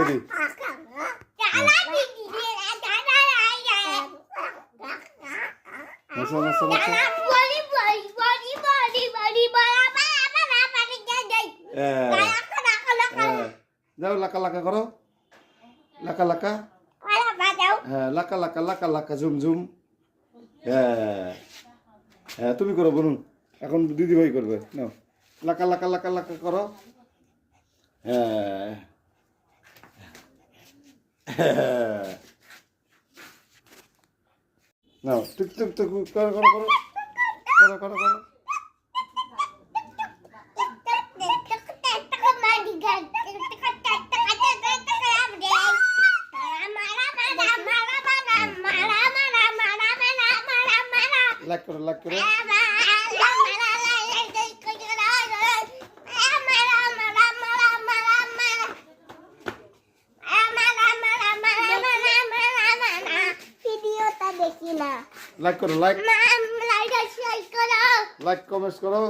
এদি মশলা মশলা যাও লাকা লাকা করো লাকা লাকা হ্যাঁ লাকা লাকা লাকা লাকা ঝুম ঝুম হ্যাঁ হ্যাঁ তুমি করো বলুন এখন দিদি ভাই করবে নাও লাকা লাকা লাকা লাকা করো হ্যাঁ নাও টুক টুক টুক করো করো করো করো করো করো লাইক করো লাইক করো লাইক করো লাইক লাইক কমেন্টস করো